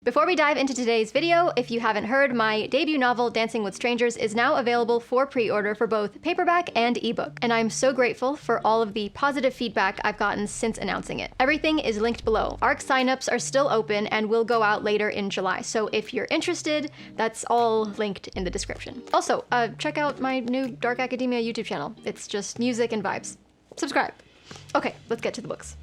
Before we dive into today's video, if you haven't heard, my debut novel, Dancing with Strangers, is now available for pre-order for both paperback and ebook, and I'm so grateful for all of the positive feedback I've gotten since announcing it. Everything is linked below. ARC signups are still open and will go out later in July, so if you're interested, that's all linked in the description. Also, check out my new Dark Academia YouTube channel. It's just music and vibes. Subscribe. Okay, let's get to the books.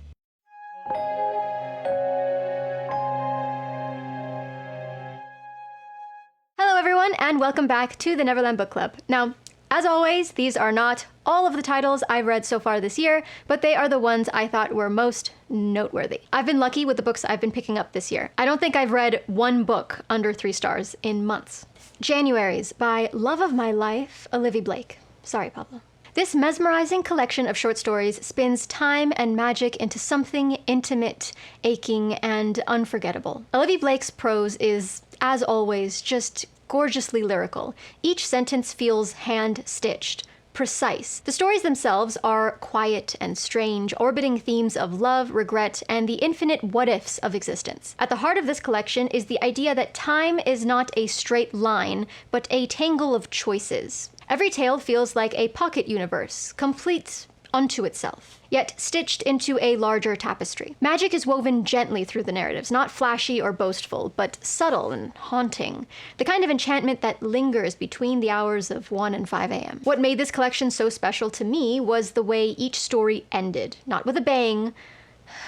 Hello everyone, and welcome back to the Neverland Book Club. Now, as always, these are not all of the titles I've read so far this year, but they are the ones I thought were most noteworthy. I've been lucky with the books I've been picking up this year. I don't think I've read one book under 3 stars in months. Januaries by Love of My Life, Olivie Blake. Sorry, Pablo. This mesmerizing collection of short stories spins time and magic into something intimate, aching, and unforgettable. Olivie Blake's prose is, as always, just gorgeously lyrical. Each sentence feels hand-stitched, precise. The stories themselves are quiet and strange, orbiting themes of love, regret, and the infinite what-ifs of existence. At the heart of this collection is the idea that time is not a straight line, but a tangle of choices. Every tale feels like a pocket universe, complete unto itself, yet stitched into a larger tapestry. Magic is woven gently through the narratives, not flashy or boastful, but subtle and haunting, the kind of enchantment that lingers between the hours of 1 and 5 a.m. What made this collection so special to me was the way each story ended, not with a bang,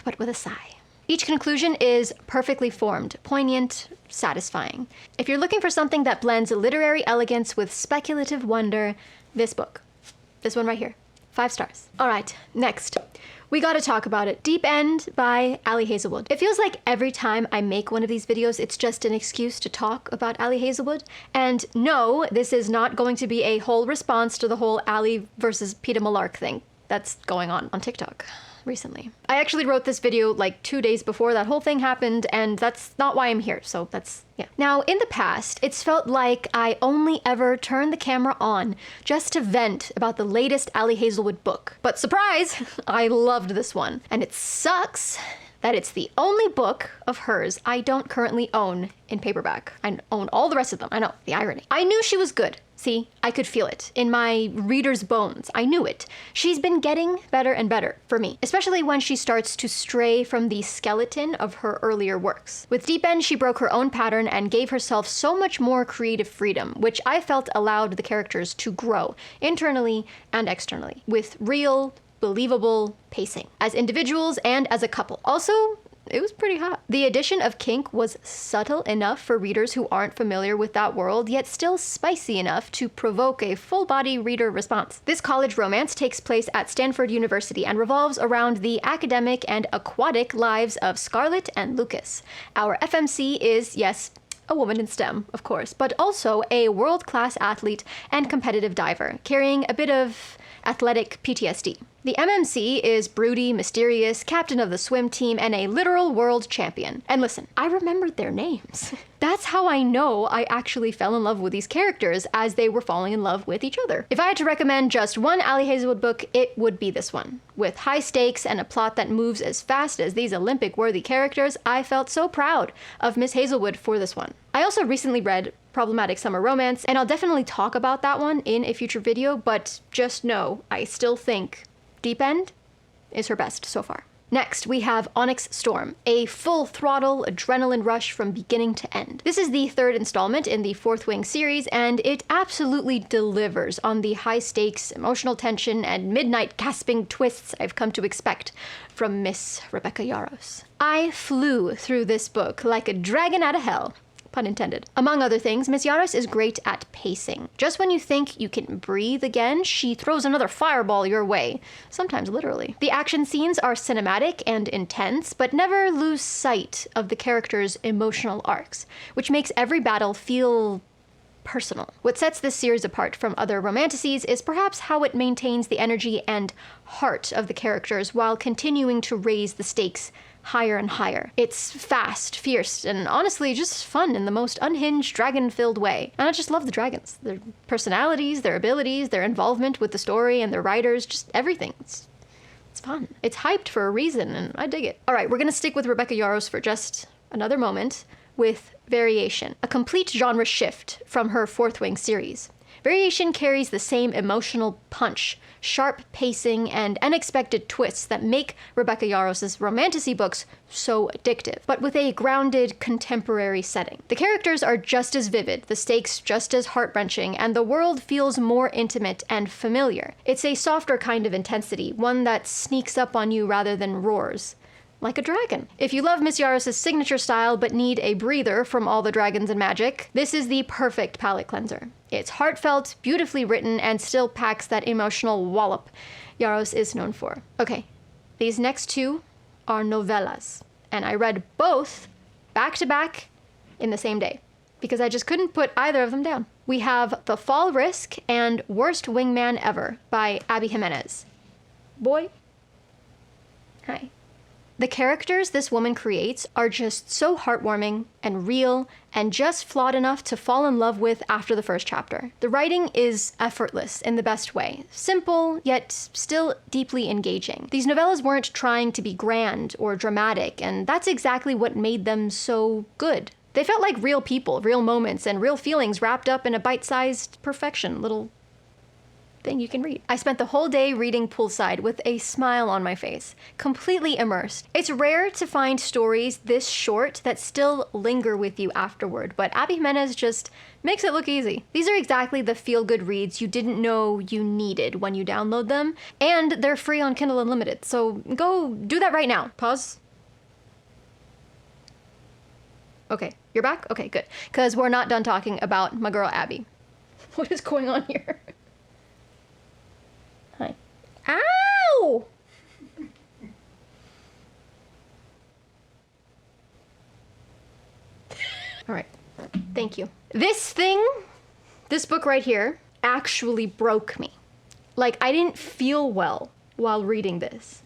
but with a sigh. Each conclusion is perfectly formed, poignant, satisfying. If you're looking for something that blends literary elegance with speculative wonder, this book. This one right here. 5 stars. All right, next. We gotta talk about it. Deep End by Ali Hazelwood. It feels like every time I make one of these videos, it's just an excuse to talk about Ali Hazelwood. And no, this is not going to be a whole response to the whole Ali versus Peter Malark thing that's going on TikTok recently. I actually wrote this video like 2 days before that whole thing happened, and that's not why I'm here, so that's, yeah. Now, in the past, it's felt like I only ever turned the camera on just to vent about the latest Ali Hazelwood book. But surprise, I loved this one. And it sucks that it's the only book of hers I don't currently own in paperback. I own all the rest of them. I know, the irony. I knew she was good. See, I could feel it in my reader's bones. I knew it. She's been getting better and better for me, especially when she starts to stray from the skeleton of her earlier works. With Deep End, she broke her own pattern and gave herself so much more creative freedom, which I felt allowed the characters to grow internally and externally, with real, believable pacing, as individuals and as a couple. Also, it was pretty hot. The addition of kink was subtle enough for readers who aren't familiar with that world, yet still spicy enough to provoke a full-body reader response. This college romance takes place at Stanford University and revolves around the academic and aquatic lives of Scarlett and Lucas. Our FMC is, yes, a woman in STEM, of course, but also a world-class athlete and competitive diver, carrying a bit of athletic PTSD. The MMC is broody, mysterious, captain of the swim team, and a literal world champion. And listen, I remembered their names. That's how I know I actually fell in love with these characters as they were falling in love with each other. If I had to recommend just one Ali Hazelwood book, it would be this one. With high stakes and a plot that moves as fast as these Olympic-worthy characters, I felt so proud of Miss Hazelwood for this one. I also recently read Problematic Summer Romance, and I'll definitely talk about that one in a future video, but just know I still think Deep End is her best so far. Next, we have Onyx Storm, a full-throttle adrenaline rush from beginning to end. This is the 3rd installment in the Fourth Wing series, and it absolutely delivers on the high-stakes, emotional tension, and midnight gasping twists I've come to expect from Miss Rebecca Yarros. I flew through this book like a dragon out of hell. Pun intended. Among other things, Miss Yarros is great at pacing. Just when you think you can breathe again, she throws another fireball your way, sometimes literally. The action scenes are cinematic and intense, but never lose sight of the characters' emotional arcs, which makes every battle feel personal. What sets this series apart from other romanticises is perhaps how it maintains the energy and heart of the characters while continuing to raise the stakes higher and higher. It's fast, fierce, and honestly just fun in the most unhinged, dragon-filled way. And I just love the dragons. Their personalities, their abilities, their involvement with the story and their writers, just everything. It's fun. It's hyped for a reason, and I dig it. All right, we're gonna stick with Rebecca Yarros for just another moment. with Variation, a complete genre shift from her Fourth Wing series. Variation carries the same emotional punch, sharp pacing, and unexpected twists that make Rebecca Yarros' romantasy books so addictive, but with a grounded, contemporary setting. The characters are just as vivid, the stakes just as heart-wrenching, and the world feels more intimate and familiar. It's a softer kind of intensity, one that sneaks up on you rather than roars. Like a dragon. If you love Miss Yarros' signature style but need a breather from all the dragons and magic, this is the perfect palate cleanser. It's heartfelt, beautifully written, and still packs that emotional wallop Yarros is known for. Okay, these next two are novellas, and I read both back to back in the same day because I just couldn't put either of them down. We have The Fall Risk and Worst Wingman Ever by Abby Jimenez. Boy. Hi. The characters this woman creates are just so heartwarming and real and just flawed enough to fall in love with after the first chapter. The writing is effortless in the best way. Simple, yet still deeply engaging. These novellas weren't trying to be grand or dramatic, and that's exactly what made them so good. They felt like real people, real moments, and real feelings wrapped up in a bite-sized perfection, little thing you can read. I spent the whole day reading poolside with a smile on my face, completely immersed. It's rare to find stories this short that still linger with you afterward, but Abby Jimenez just makes it look easy. These are exactly the feel-good reads you didn't know you needed when you download them, and they're free on Kindle Unlimited, so go do that right now. Pause. Okay, you're back? Okay, good. Because we're not done talking about my girl Abby. What is going on here? Hi. Ow! All right, thank you. This book right here, actually broke me. Like, I didn't feel well while reading this,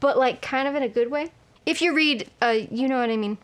but like kind of in a good way. If you read, you know what I mean.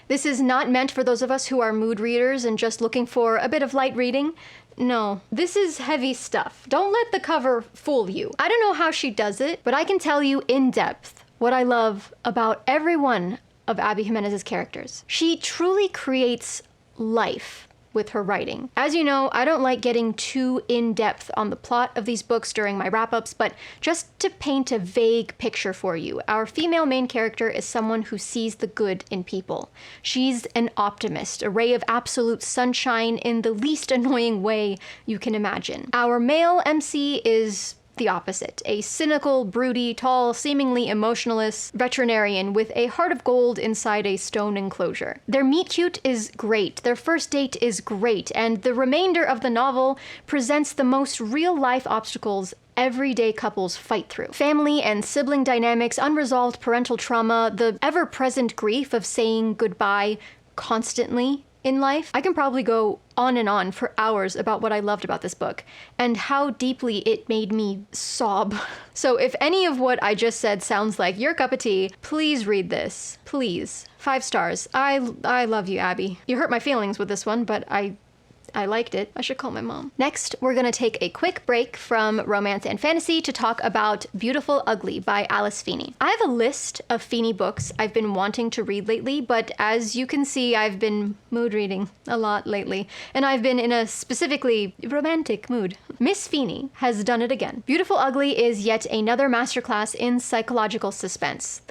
This is not meant for those of us who are mood readers and just looking for a bit of light reading. No, this is heavy stuff. Don't let the cover fool you. I don't know how she does it, but I can tell you in depth what I love about every one of Abby Jimenez's characters. She truly creates life with her writing. As you know, I don't like getting too in-depth on the plot of these books during my wrap-ups, but just to paint a vague picture for you, our female main character is someone who sees the good in people. She's an optimist, a ray of absolute sunshine in the least annoying way you can imagine. Our male MC is the opposite, a cynical, broody, tall, seemingly emotionless veterinarian with a heart of gold inside a stone enclosure. Their meet cute is great, their first date is great, and the remainder of the novel presents the most real-life obstacles everyday couples fight through. Family and sibling dynamics, unresolved parental trauma, the ever-present grief of saying goodbye constantly in life. I can probably go on and on for hours about what I loved about this book and how deeply it made me sob. So if any of what I just said sounds like your cup of tea, please read this. Please. 5 stars. I love you, Abby. You hurt my feelings with this one, but I liked it. I should call my mom. Next, we're gonna take a quick break from romance and fantasy to talk about Beautiful Ugly by Alice Feeney. I have a list of Feeney books I've been wanting to read lately, but as you can see, I've been mood reading a lot lately, and I've been in a specifically romantic mood. Miss Feeney has done it again. Beautiful Ugly is yet another masterclass in psychological suspense.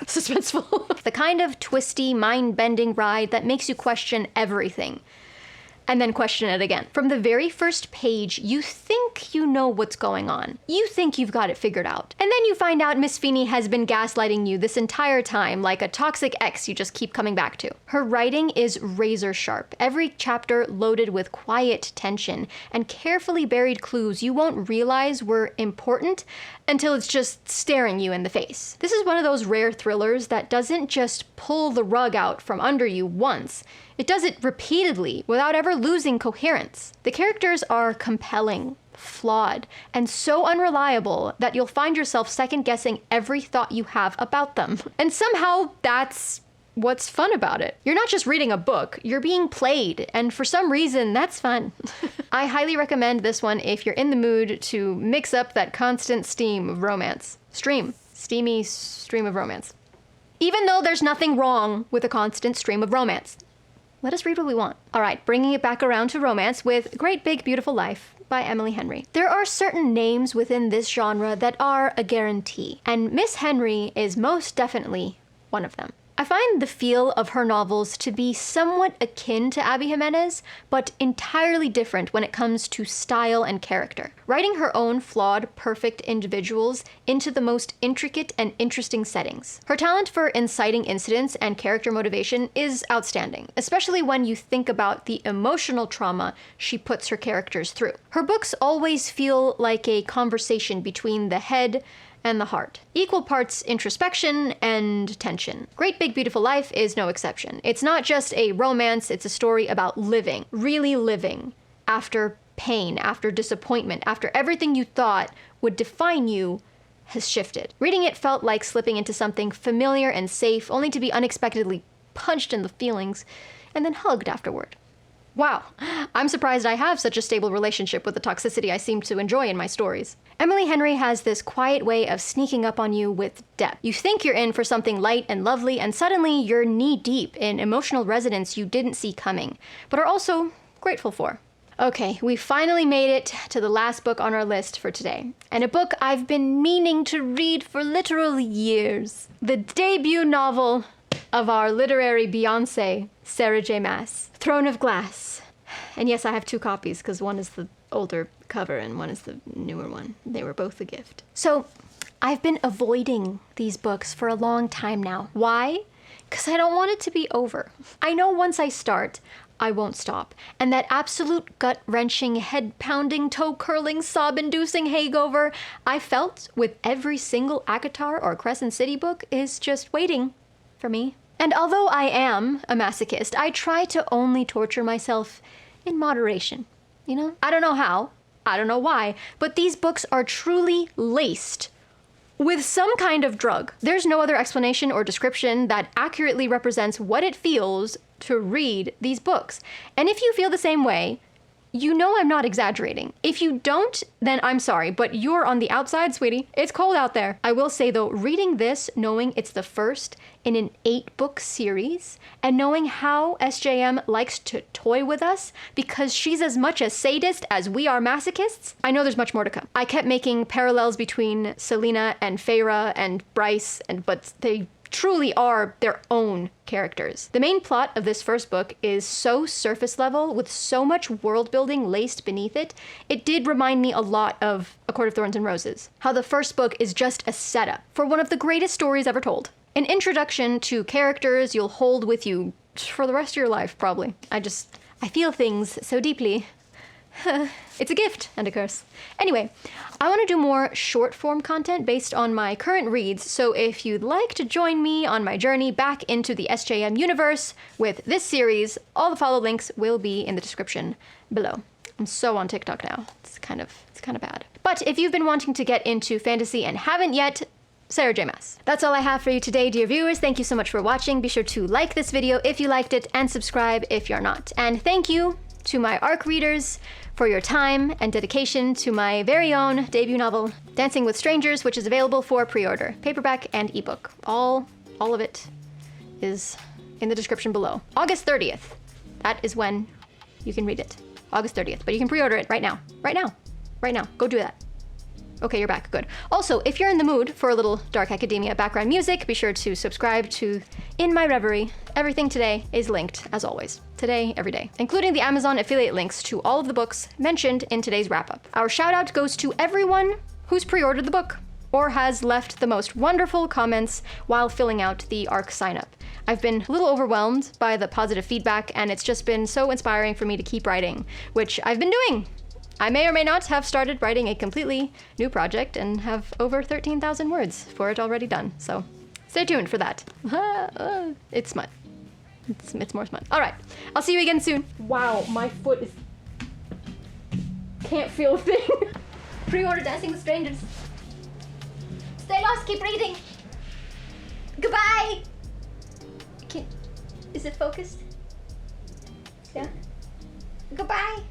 Suspenseful. The kind of twisty, mind-bending ride that makes you question everything, and then question it again. From the very first page, you think you know what's going on. You think you've got it figured out. And then you find out Miss Feeney has been gaslighting you this entire time, like a toxic ex you just keep coming back to. Her writing is razor sharp, every chapter loaded with quiet tension and carefully buried clues you won't realize were important until it's just staring you in the face. This is one of those rare thrillers that doesn't just pull the rug out from under you once. It does it repeatedly without ever losing coherence. The characters are compelling, flawed, and so unreliable that you'll find yourself second-guessing every thought you have about them. And somehow that's what's fun about it. You're not just reading a book, you're being played, and for some reason, that's fun. I highly recommend this one if you're in the mood to mix up that constant steam of romance. Steamy stream of romance. even though there's nothing wrong with a constant stream of romance. Let us read what we want. All right, bringing it back around to romance with Great Big Beautiful Life by Emily Henry. There are certain names within this genre that are a guarantee, and Miss Henry is most definitely one of them. I find the feel of her novels to be somewhat akin to Abby Jimenez, but entirely different when it comes to style and character. Writing her own flawed, perfect individuals into the most intricate and interesting settings. Her talent for inciting incidents and character motivation is outstanding, especially when you think about the emotional trauma she puts her characters through. Her books always feel like a conversation between the head and the heart. Equal parts introspection and tension. Great Big Beautiful Life is no exception. It's not just a romance, it's a story about living, really living, after pain, after disappointment, after everything you thought would define you has shifted. Reading it felt like slipping into something familiar and safe, only to be unexpectedly punched in the feelings and then hugged afterward. Wow, I'm surprised I have such a stable relationship with the toxicity I seem to enjoy in my stories. Emily Henry has this quiet way of sneaking up on you with depth. You think you're in for something light and lovely, and suddenly you're knee-deep in emotional resonance you didn't see coming, but are also grateful for. Okay, we finally made it to the last book on our list for today, and a book I've been meaning to read for literal years. The debut novel of our literary Beyonce, Sarah J. Maas, Throne of Glass. And yes, I have two copies, because one is the older cover and one is the newer one. They were both a gift. So, I've been avoiding these books for a long time now. Why? Because I don't want it to be over. I know once I start, I won't stop. And that absolute gut-wrenching, head-pounding, toe-curling, sob-inducing hangover I felt with every single ACOTAR or Crescent City book is just waiting for me. And although I am a masochist, I try to only torture myself in moderation. You know? I don't know how, I don't know why, but these books are truly laced with some kind of drug. There's no other explanation or description that accurately represents what it feels to read these books. And if you feel the same way, you know I'm not exaggerating. If you don't, then I'm sorry, but you're on the outside, sweetie. It's cold out there. I will say though, reading this, knowing it's the first in an 8-book series, and knowing how SJM likes to toy with us because she's as much a sadist as we are masochists, I know there's much more to come. I kept making parallels between Selena and Feyre and Bryce, but they truly are their own characters. The main plot of this first book is so surface level with so much world building laced beneath it. It did remind me a lot of A Court of Thorns and Roses. How the first book is just a setup for one of the greatest stories ever told. An introduction to characters you'll hold with you for the rest of your life, probably. I feel things so deeply. It's a gift and a curse. Anyway, I want to do more short form content based on my current reads, so if you'd like to join me on my journey back into the SJM universe with this series, all the follow links will be in the description below. I'm so on TikTok now. It's kind of bad. But if you've been wanting to get into fantasy and haven't yet, Sarah J. Maas. That's all I have for you today, dear viewers. Thank you so much for watching. Be sure to like this video if you liked it and subscribe if you're not. And thank you to my ARC readers for your time and dedication to my very own debut novel, Dancing with Strangers, which is available for pre-order, paperback and ebook. All of it is in the description below. August 30th. That is when you can read it. August 30th, but you can pre-order it right now. Right now. Right now. Go do that. Okay, you're back. Good. Also, if you're in the mood for a little dark academia background music, be sure to subscribe to In My Reverie. Everything today is linked, as always. Today, every day. Including the Amazon affiliate links to all of the books mentioned in today's wrap-up. Our shout-out goes to everyone who's pre-ordered the book or has left the most wonderful comments while filling out the ARC sign-up. I've been a little overwhelmed by the positive feedback, and it's just been so inspiring for me to keep writing, which I've been doing. I may or may not have started writing a completely new project and have over 13,000 words for it already done, so stay tuned for that. It's smut. It's more smut. All right, I'll see you again soon. Wow, my foot is... can't feel a thing. Pre-order Dancing with Strangers. Stay lost, keep reading. Goodbye. Is it focused? Yeah. Goodbye.